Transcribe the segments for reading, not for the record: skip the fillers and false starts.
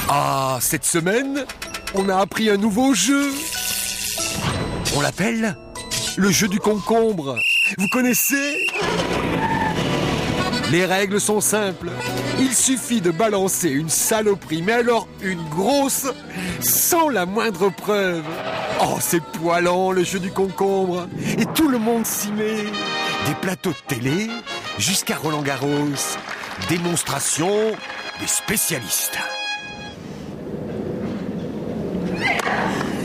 Ah, cette semaine, on a appris un nouveau jeu. On l'appelle le jeu du concombre. Vous connaissez? Les règles sont simples. Il suffit de balancer une saloperie, mais alors une grosse, sans la moindre preuve. Oh, c'est poilant, le jeu du concombre. Et tout le monde s'y met. Des plateaux de télé jusqu'à Roland-Garros. Démonstration des spécialistes.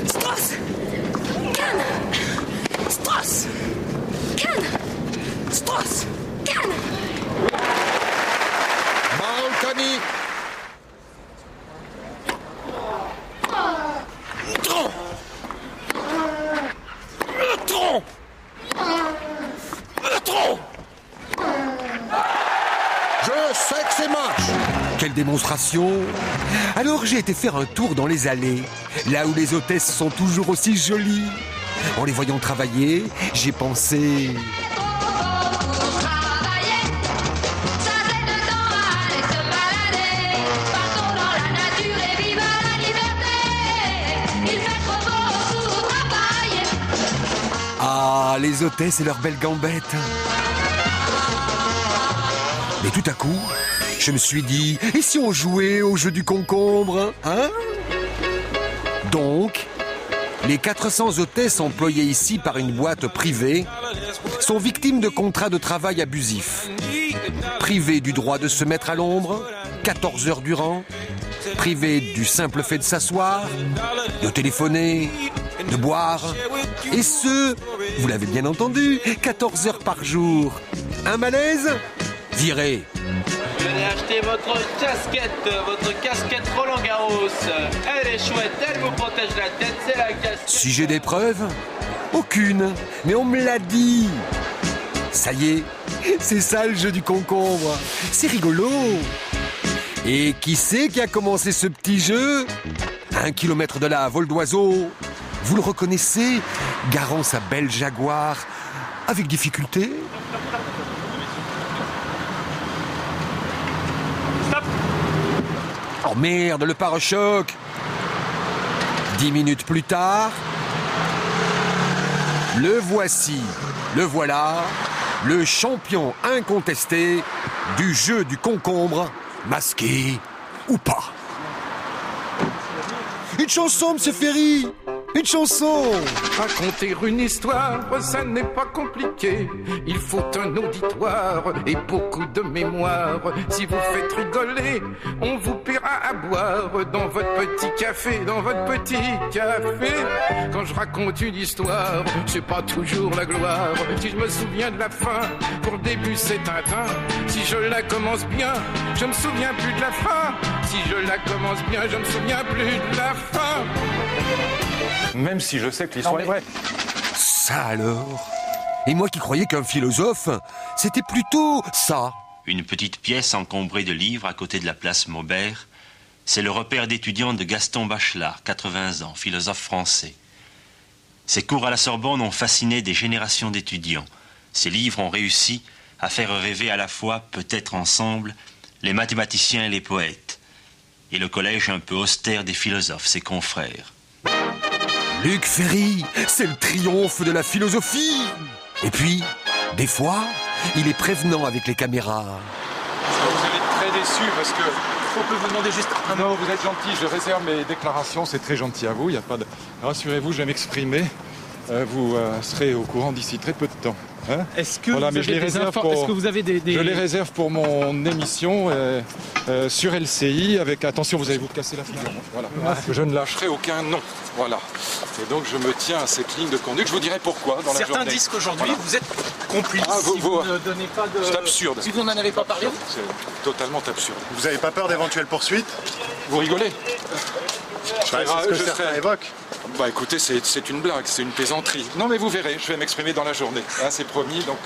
Strauss! Canne! Strauss! Canne! Strauss! Canne! Marconi! Tron! Tron! Tron! Je sais que c'est moche! Quelle démonstration! Alors j'ai été faire un tour dans les allées, là où les hôtesses sont toujours aussi jolies. En les voyant travailler, j'ai pensé... Ah, les hôtesses et leurs belles gambettes. Mais tout à coup, je me suis dit, et si on jouait au jeu du concombre, hein? Donc, les 400 hôtesses employées ici par une boîte privée sont victimes de contrats de travail abusifs. Privées du droit de se mettre à l'ombre, 14 heures durant, privées du simple fait de s'asseoir, de téléphoner, de boire, et ce, vous l'avez bien entendu, 14 heures par jour. Un malaise? Viré. Venez acheter votre casquette Roland-Garros. Elle est chouette, elle vous protège la tête, c'est la casquette. Si j'ai des preuves? Aucune, mais on me l'a dit. Ça y est, c'est ça le jeu du concombre. C'est rigolo. Et qui c'est qui a commencé ce petit jeu? À 1 kilomètre de là, à vol d'oiseau. Vous le reconnaissez, garant sa belle Jaguar, avec difficulté. Stop! Oh merde, le pare-choc! 10 minutes plus tard, le voici, le voilà, le champion incontesté du jeu du concombre, masqué ou pas. Une chanson, monsieur Ferry! Une chanson! Raconter une histoire, ça n'est pas compliqué. Il faut un auditoire et beaucoup de mémoire. Si vous faites rigoler, on vous paiera à boire dans votre petit café, dans votre petit café. Quand je raconte une histoire, c'est pas toujours la gloire. Si je me souviens de la fin, pour le début c'est Tintin. Si je la commence bien, je me souviens plus de la fin. Si je la commence bien, je me souviens plus de la fin. Même si je sais que l'histoire est vraie. Ça alors? Et moi qui croyais qu'un philosophe, c'était plutôt ça. Une petite pièce encombrée de livres à côté de la place Maubert. C'est le repère d'étudiants de Gaston Bachelard, 80 ans, philosophe français. Ses cours à la Sorbonne ont fasciné des générations d'étudiants. Ses livres ont réussi à faire rêver à la fois, peut-être ensemble, les mathématiciens et les poètes. Et le collège un peu austère des philosophes, ses confrères. Luc Ferry, c'est le triomphe de la philosophie. Et puis, des fois, il est prévenant avec les caméras. Vous allez être très déçus parce que... On peut vous demander juste un... Non, vous êtes gentil, je réserve mes déclarations, c'est très gentil à vous, il y a pas de... Rassurez-vous, je vais m'exprimer. Vous serez au courant d'ici très peu de temps. Hein? Est-ce que, voilà, est-ce que vous avez des... Je les réserve pour mon émission sur LCI avec... Attention, vous allez vous casser la figure. Voilà. Je ne lâcherai aucun nom. Voilà. Et donc je me tiens à cette ligne de conduite. Je vous dirai pourquoi dans la journée. Certains disent qu'aujourd'hui vous êtes complice si vous ne donnez pas de... C'est absurde. Si vous n'en avez pas parlé. C'est totalement absurde. Vous n'avez pas peur d'éventuelles poursuites? Vous rigolez? C'est ce que certains évoquent. Bah écoutez, c'est une blague, c'est une plaisanterie. Non mais vous verrez, je vais m'exprimer dans la journée. Hein, c'est promis, donc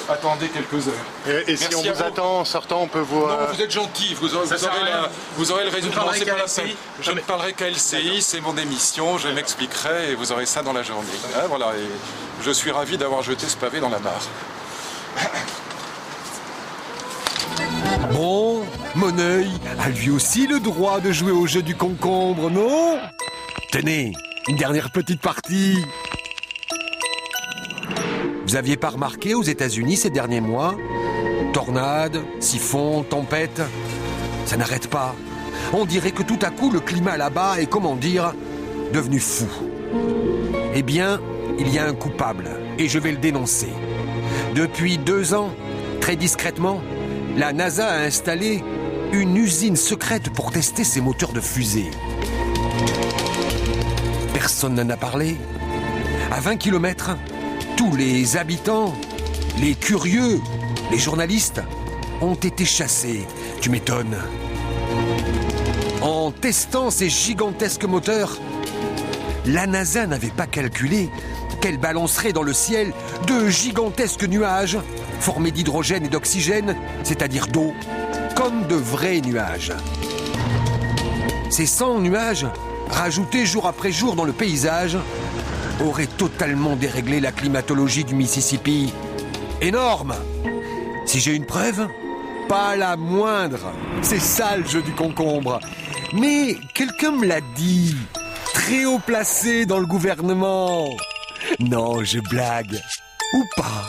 attendez quelques heures. Et si on vous attend en sortant, on peut vous... Non, vous êtes gentil, vous aurez le résultat. Non, c'est pas la peine. Je ne parlerai qu'à LCI, c'est mon émission, je m'expliquerai et vous aurez ça dans la journée. Hein, voilà, et je suis ravi d'avoir jeté ce pavé dans la mare. Bon, mon œil a lui aussi le droit de jouer au jeu du concombre, non? Tenez, une dernière petite partie. Vous aviez pas remarqué aux États-Unis ces derniers mois? Tornades, siphons, tempêtes, ça n'arrête pas. On dirait que tout à coup le climat là-bas est, comment dire, devenu fou. Eh bien, il y a un coupable, et je vais le dénoncer. Depuis 2 ans, très discrètement, la NASA a installé une usine secrète pour tester ses moteurs de fusée. Personne n'en a parlé. À 20 km, tous les habitants, les curieux, les journalistes ont été chassés. Tu m'étonnes. En testant ces gigantesques moteurs, la NASA n'avait pas calculé qu'elle balancerait dans le ciel de gigantesques nuages formés d'hydrogène et d'oxygène, c'est-à-dire d'eau, comme de vrais nuages. Ces 100 nuages, rajoutés jour après jour dans le paysage, auraient totalement déréglé la climatologie du Mississippi. Énorme! Si j'ai une preuve, pas la moindre. C'est ça le jeu du concombre. Mais quelqu'un me l'a dit, très haut placé dans le gouvernement. Non, je blague. Ou pas.